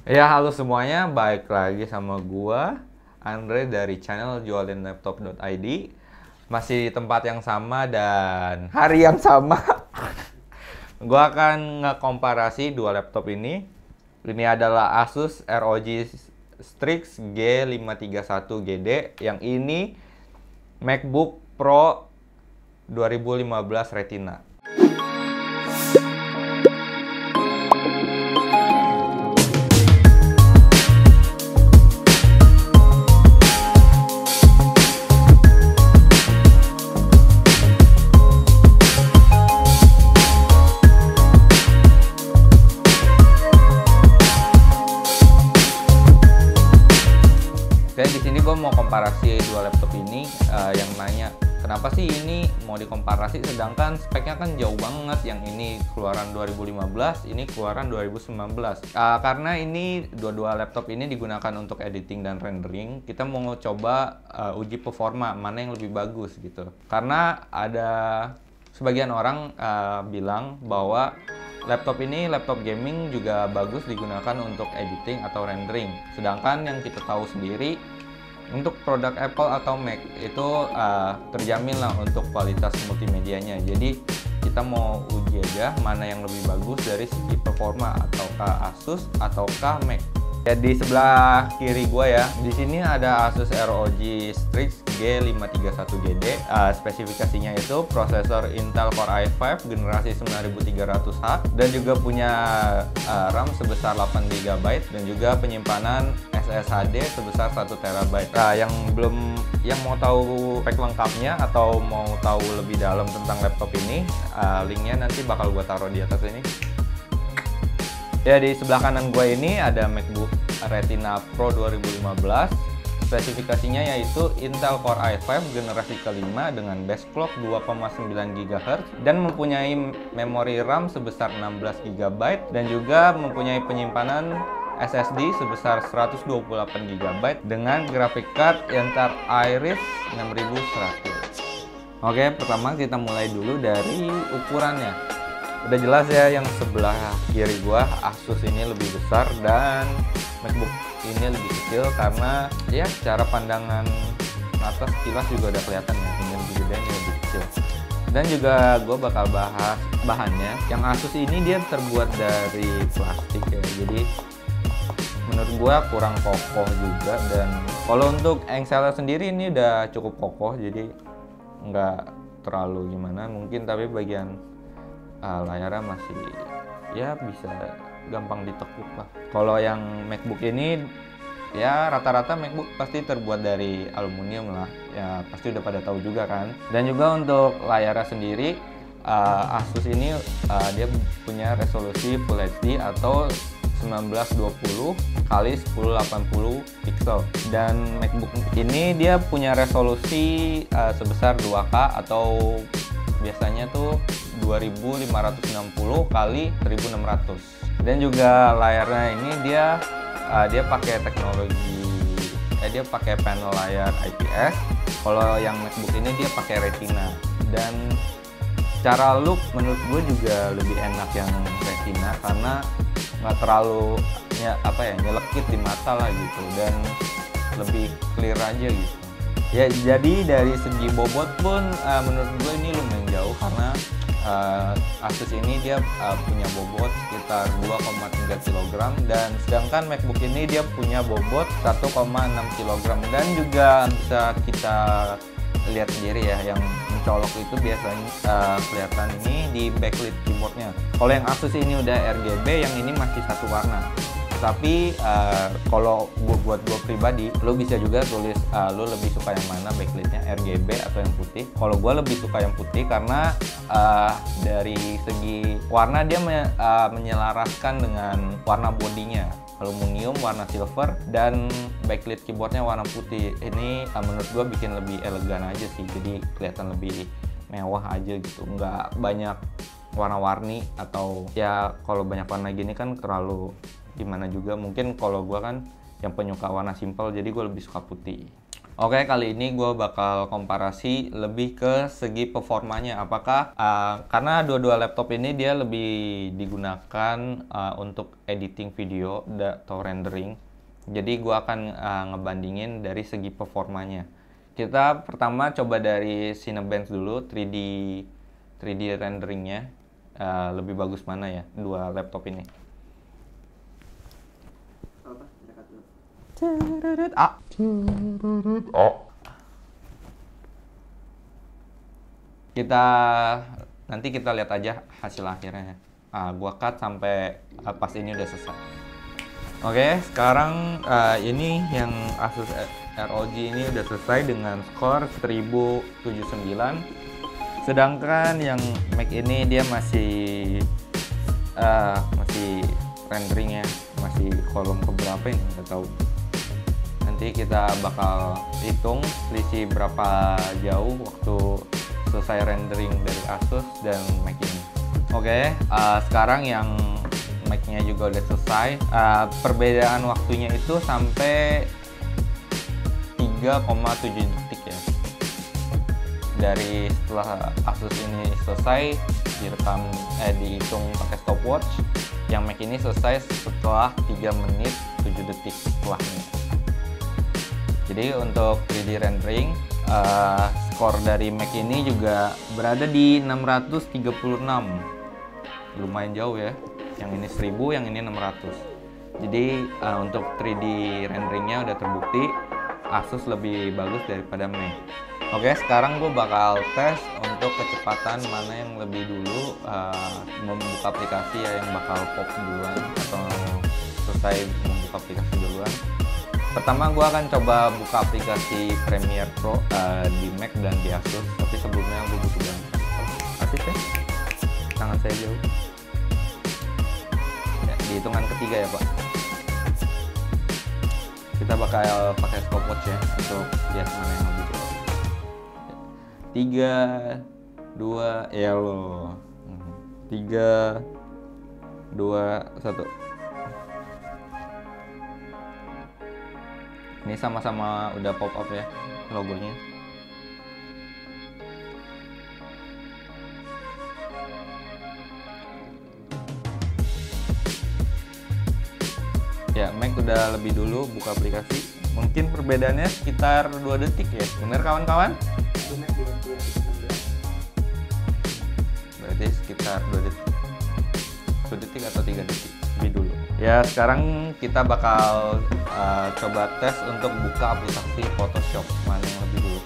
Ya, halo semuanya, balik lagi sama gua Andre dari channel jualinlaptop.id. Masih di tempat yang sama dan hari yang sama. Gua akan ngekomparasi dua laptop ini. Ini adalah Asus ROG Strix G531GD. Yang ini MacBook Pro 2015 Retina. Oke, di sini gue mau komparasi dua laptop ini. Yang nanya, kenapa sih ini mau dikomparasi sedangkan speknya kan jauh banget. Yang ini keluaran 2015, ini keluaran 2019. Karena ini dua-dua laptop ini digunakan untuk editing dan rendering. Kita mau coba uji performa mana yang lebih bagus gitu. Karena ada sebagian orang bilang bahwa laptop ini, laptop gaming juga bagus digunakan untuk editing atau rendering. Sedangkan yang kita tahu sendiri, untuk produk Apple atau Mac itu terjamin lah untuk kualitas multimedianya. Jadi kita mau uji aja mana yang lebih bagus dari segi performa, ataukah Asus ataukah Mac. Ya, di sebelah kiri gua ya, di sini ada Asus ROG Strix G531GD. Spesifikasinya itu prosesor Intel Core i5 generasi 9300H dan juga punya RAM sebesar 8GB dan juga penyimpanan SSHD sebesar 1TB. Nah, yang mau tahu spek lengkapnya atau mau tahu lebih dalam tentang laptop ini, linknya nanti bakal gua taruh di atas ini. Ya, di sebelah kanan gue ini ada MacBook Retina Pro 2015. Spesifikasinya yaitu Intel Core i5 generasi kelima dengan base clock 2,9 GHz dan mempunyai memori RAM sebesar 16GB dan juga mempunyai penyimpanan SSD sebesar 128GB dengan graphic card Intel Iris 6100. Oke, pertama kita mulai dulu dari ukurannya. Udah jelas ya, yang sebelah kiri gua Asus ini lebih besar dan MacBook ini lebih kecil karena ya secara pandangan atas kilas juga udah kelihatan ya, ini lebih gede, ini lebih kecil. Dan juga gue bakal bahas bahannya. Yang Asus ini dia terbuat dari plastik ya, jadi menurut gua kurang kokoh juga. Dan kalau untuk engselnya sendiri ini udah cukup kokoh, jadi nggak terlalu gimana mungkin, tapi bagian layarnya masih ya bisa gampang ditekuk lah. Kalau yang MacBook ini ya rata-rata MacBook pasti terbuat dari aluminium lah, ya pasti udah pada tahu juga kan. Dan juga untuk layarnya sendiri Asus ini dia punya resolusi Full HD atau 1920 x 1080 pixel, dan MacBook ini dia punya resolusi sebesar 2K atau biasanya tuh 2560 x 1600. Dan juga layarnya ini dia pakai teknologi dia pakai panel layar IPS. Kalau yang MacBook ini dia pakai Retina, dan secara look menurut gue juga lebih enak yang Retina karena nggak terlalu nyelekit di mata lah gitu, dan lebih clear aja gitu. Ya, jadi dari segi bobot pun menurut gue ini lumayan jauh karena Asus ini dia punya bobot sekitar 2,3 kg, dan sedangkan MacBook ini dia punya bobot 1,6 kg. Dan juga bisa kita lihat sendiri ya, yang mencolok itu biasanya kelihatan ini di backlit keyboardnya. Kalau yang Asus ini udah RGB, yang ini masih satu warna. Tapi kalau buat gue pribadi, lo bisa juga tulis lo lebih suka yang mana, backlightnya RGB atau yang putih. Kalau gue lebih suka yang putih karena dari segi warna dia menyelaraskan dengan warna bodinya, aluminium warna silver, dan backlit keyboardnya warna putih. Ini menurut gue bikin lebih elegan aja sih, jadi kelihatan lebih mewah aja gitu, nggak banyak warna-warni. Atau ya kalau banyak warna gini kan terlalu gimana juga. Mungkin kalau gue kan yang penyuka warna simple, jadi gue lebih suka putih. Oke, kali ini gue bakal komparasi lebih ke segi performanya. Apakah karena dua-dua laptop ini dia lebih digunakan untuk editing video atau rendering. Jadi gue akan ngebandingin dari segi performanya. Kita pertama coba dari Cinebench dulu, 3D renderingnya. Lebih bagus mana ya dua laptop ini? Nanti kita lihat aja hasil akhirnya. Gua cut sampai pas ini udah selesai. Oke, sekarang ini yang Asus ROG ini udah selesai dengan skor 1079. Sedangkan yang Mac ini dia masih renderingnya masih kolom keberapa ini nggak tahu. Nanti kita bakal hitung selisih berapa jauh waktu selesai rendering dari Asus dan Mac ini. Oke, sekarang yang Mac-nya juga udah selesai. Perbedaan waktunya itu sampai 3,7 detik ya. Dari setelah Asus ini selesai dihitung pakai stopwatch, yang Mac ini selesai setelah 3 menit 7 detik setelahnya. Jadi untuk 3D rendering skor dari Mac ini juga berada di 636, lumayan jauh ya. Yang ini 1000, yang ini 600. Jadi untuk 3D renderingnya udah terbukti Asus lebih bagus daripada Mac. Oke, sekarang gue bakal tes untuk kecepatan mana yang lebih dulu membuka aplikasi ya, yang bakal pop duluan atau selesai membuka aplikasi duluan. Pertama gue akan coba buka aplikasi Premiere Pro di Mac dan di Asus, tapi sebelumnya gue butuh bantu. Asus ya, tangan saya jauh. Ya, di hitungan ketiga ya Pak. Kita bakal pakai stopwatch ya untuk lihat mana yang lebih dulu. 3, 2, ya lo. 3, 2, 1. Ini sama-sama udah pop up ya logonya. Ya, Mac udah lebih dulu buka aplikasi. Mungkin perbedaannya sekitar 2 detik ya. Bener kawan-kawan? Berarti sekitar 2 detik. 2 detik atau 3 detik lebih dulu. Ya, sekarang kita bakal coba tes untuk buka aplikasi Photoshop mana yang lebih dulu.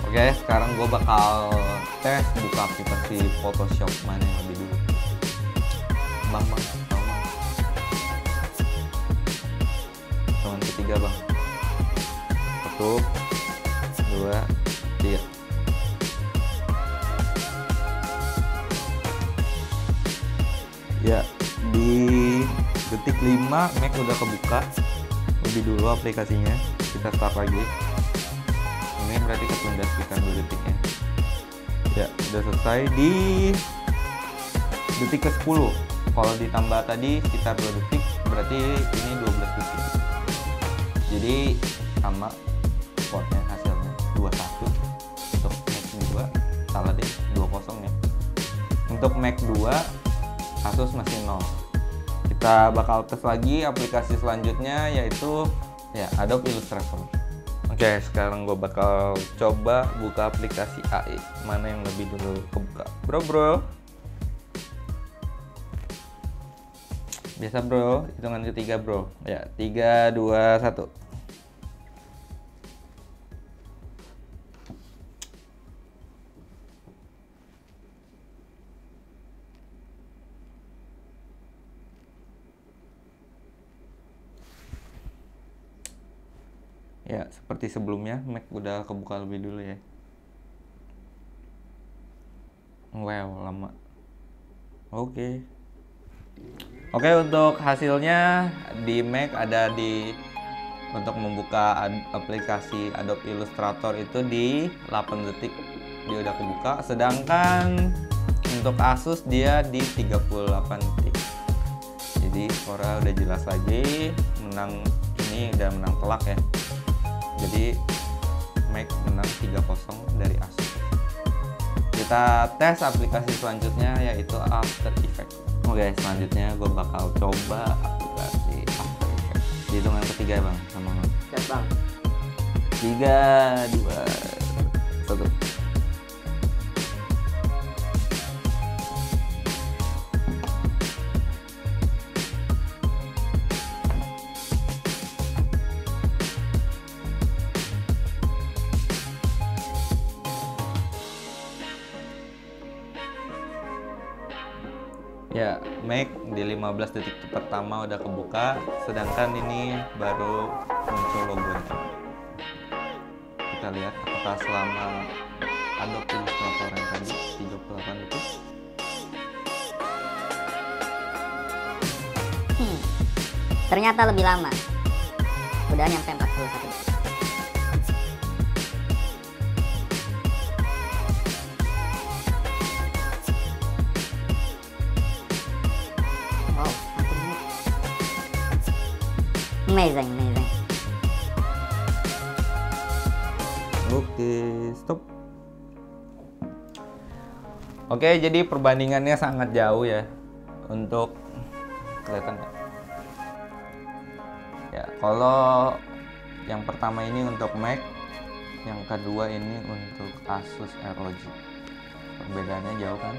Oke, sekarang gue bakal tes buka aplikasi Photoshop mana yang lebih dulu. Bang. Hitungan ketiga bang. 1, 2, 3. Ya, di detik 5 Mac udah kebuka lebih dulu aplikasinya. Kita start lagi. Ini berarti ketunda sekitar 2 detiknya. Ya, udah selesai di detik ke-10. Kalau ditambah tadi sekitar 2 detik, berarti ini 12 detik. Jadi sama skornya hasilnya 21 untuk Mac 2. Salah deh, 20 ya. Untuk Mac 2 Asus masih 0. Kita bakal tes lagi aplikasi selanjutnya, yaitu ya Adobe Illustrator. Oke, sekarang gue bakal coba buka aplikasi AI. Mana yang lebih dulu kebuka? Bro. Biasa bro, hitungan ketiga bro. Ya, 3, 2, 1. Ya, seperti sebelumnya, Mac udah kebuka lebih dulu ya. Wow, lama. Oke, untuk hasilnya di Mac ada untuk membuka aplikasi Adobe Illustrator itu di 8 detik dia udah kebuka. Sedangkan untuk Asus dia di 38 detik. Jadi skornya udah jelas lagi, menang ini udah menang telak ya. Jadi Mac menang 3-0 dari Asus. Kita tes aplikasi selanjutnya yaitu After Effects. Oke, selanjutnya gue bakal coba aplikasi After Effects. Di hitungan ketiga ya bang, sama bang. Siap bang. 3, 2, 1. Ya, Mac di 15 detik pertama udah kebuka, sedangkan ini baru muncul logonya. Kita lihat apakah selama Adobe Illustrator yang tadi 38 detik. Ternyata lebih lama. Udah nyampe 41 detik. Amazing. Oke, stop. Oke, jadi perbandingannya sangat jauh ya. Untuk kelihatan nggak? Ya, kalau yang pertama ini untuk Mac, yang kedua ini untuk Asus ROG. Perbedaannya jauh kan?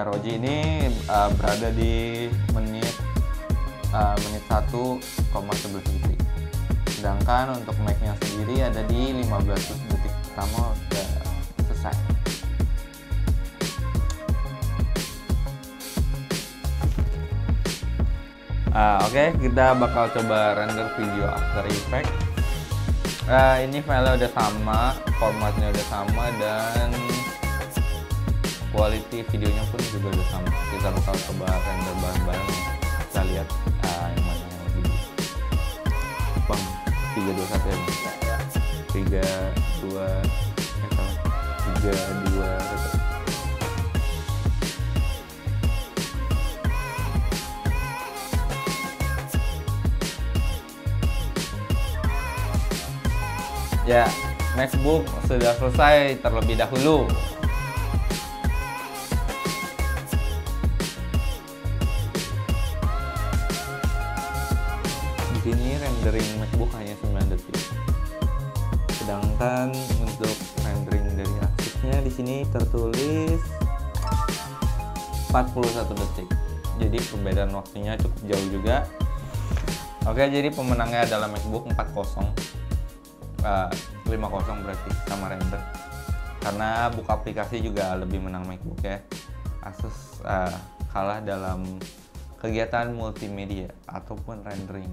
ROG ini berada di menit 1,11 detik, sedangkan untuk Mac-nya sendiri ada di 15 detik pertama udah selesai. Oke, kita bakal coba render video After Effects. Ini file udah sama, formatnya udah sama, dan quality videonya pun juga udah sama. Kita bakal coba render bareng-bareng. Kita lihat yang mana yang lebih bang. 3, 2, 1 ya bang. 3, 2, 1. Ya, MacBook sudah selesai terlebih dahulu. Di sini rendering MacBook hanya 9 detik. Sedangkan untuk rendering dari Asusnya di sini tertulis 41 detik. Jadi perbedaan waktunya cukup jauh juga. Oke, jadi pemenangnya adalah MacBook 40. 50 berarti sama render, karena buka aplikasi juga lebih menang MacBook ya. Asus kalah dalam kegiatan multimedia ataupun rendering.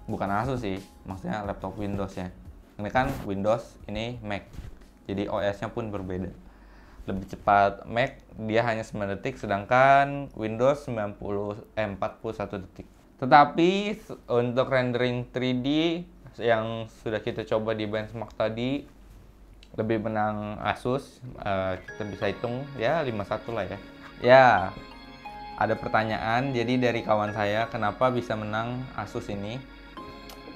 Bukan Asus sih, maksudnya laptop Windows ya. Ini kan Windows, ini Mac, jadi OS-nya pun berbeda. Lebih cepat Mac, dia hanya 9 detik, sedangkan Windows 41 detik. Tetapi untuk rendering 3D yang sudah kita coba di benchmark tadi, lebih menang Asus. Kita bisa hitung ya 51 lah ya. Ya, ada pertanyaan jadi dari kawan saya, kenapa bisa menang Asus ini?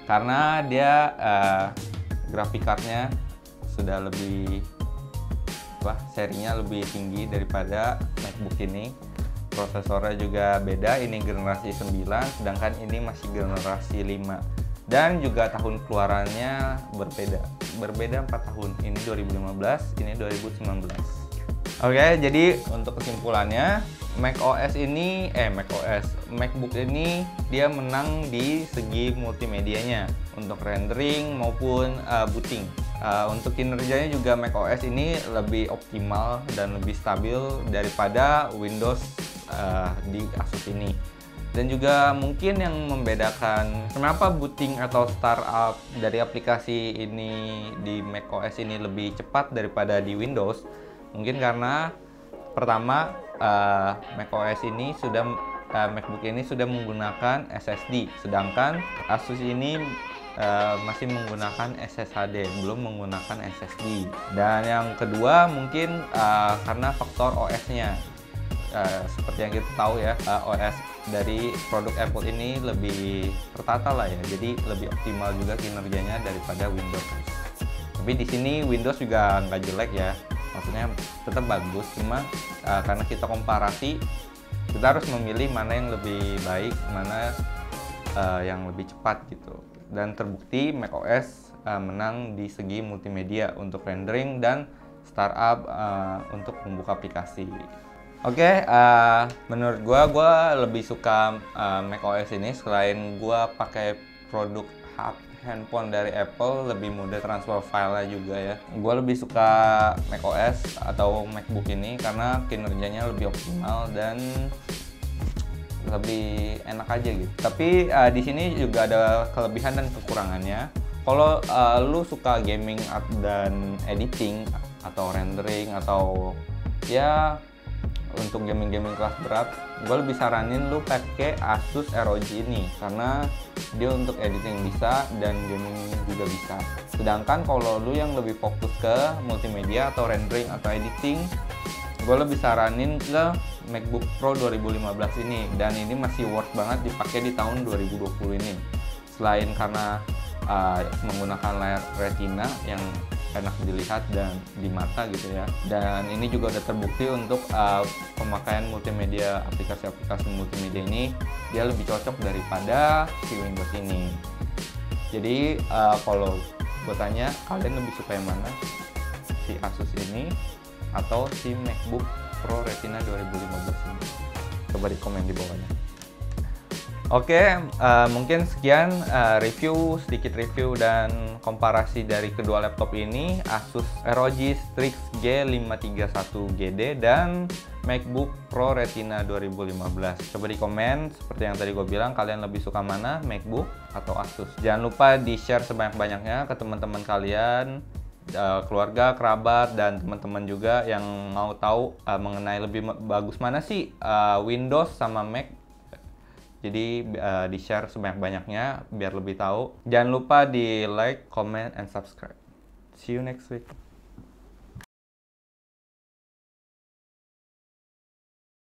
Karena dia graphic cardnya sudah lebih serinya lebih tinggi daripada MacBook ini. Prosesornya juga beda, ini generasi 9 sedangkan ini masih generasi 5. Dan juga tahun keluarannya berbeda 4 tahun. Ini 2015, ini 2019. Oke, jadi untuk kesimpulannya, MacBook ini dia menang di segi multimedianya, untuk rendering maupun booting. Untuk kinerjanya juga macOS ini lebih optimal dan lebih stabil daripada Windows di Asus ini. Dan juga mungkin yang membedakan kenapa booting atau startup dari aplikasi ini di macOS ini lebih cepat daripada di Windows, mungkin karena pertama macOS ini MacBook ini sudah menggunakan SSD, sedangkan Asus ini masih menggunakan SSHD, belum menggunakan SSD. Dan yang kedua mungkin karena faktor OS-nya. Seperti yang kita tahu ya, OS dari produk Apple ini lebih tertata lah ya, jadi lebih optimal juga kinerjanya daripada Windows. Tapi di sini Windows juga nggak jelek ya, maksudnya tetap bagus, cuma karena kita komparasi, kita harus memilih mana yang lebih baik, mana yang lebih cepat gitu. Dan terbukti macOS menang di segi multimedia untuk rendering dan startup untuk membuka aplikasi. Oke, menurut gua lebih suka macOS ini. Selain gua pakai produk handphone dari Apple, lebih mudah transfer filenya juga ya. Gua lebih suka macOS atau MacBook ini karena kinerjanya lebih optimal dan lebih enak aja gitu. Tapi di sini juga ada kelebihan dan kekurangannya. Kalau lu suka gaming dan editing atau rendering atau ya untuk gaming kelas berat, gue lebih saranin lu pakai Asus ROG ini karena dia untuk editing bisa dan gaming juga bisa. Sedangkan kalau lu yang lebih fokus ke multimedia atau rendering atau editing, gue lebih saranin ke MacBook Pro 2015 ini, dan ini masih worth banget dipakai di tahun 2020 ini. Selain karena menggunakan layar Retina yang enak dilihat dan di mata gitu ya, dan ini juga udah terbukti untuk pemakaian multimedia, aplikasi-aplikasi multimedia ini dia lebih cocok daripada si Windows ini. Jadi kalau gue tanya, kalian lebih suka yang mana, si Asus ini atau si MacBook Pro Retina 2015 ini? Coba di komen di bawahnya. Oke, mungkin sekian sedikit review dan komparasi dari kedua laptop ini, Asus ROG Strix G531GD dan MacBook Pro Retina 2015. Coba di komen, seperti yang tadi gue bilang, kalian lebih suka mana, MacBook atau Asus? Jangan lupa di-share sebanyak-banyaknya ke teman-teman kalian, keluarga, kerabat, dan teman-teman juga yang mau tahu mengenai lebih bagus mana sih Windows sama Mac. Jadi di-share sebanyak-banyaknya biar lebih tahu. Jangan lupa di like, comment, and subscribe. See you next week.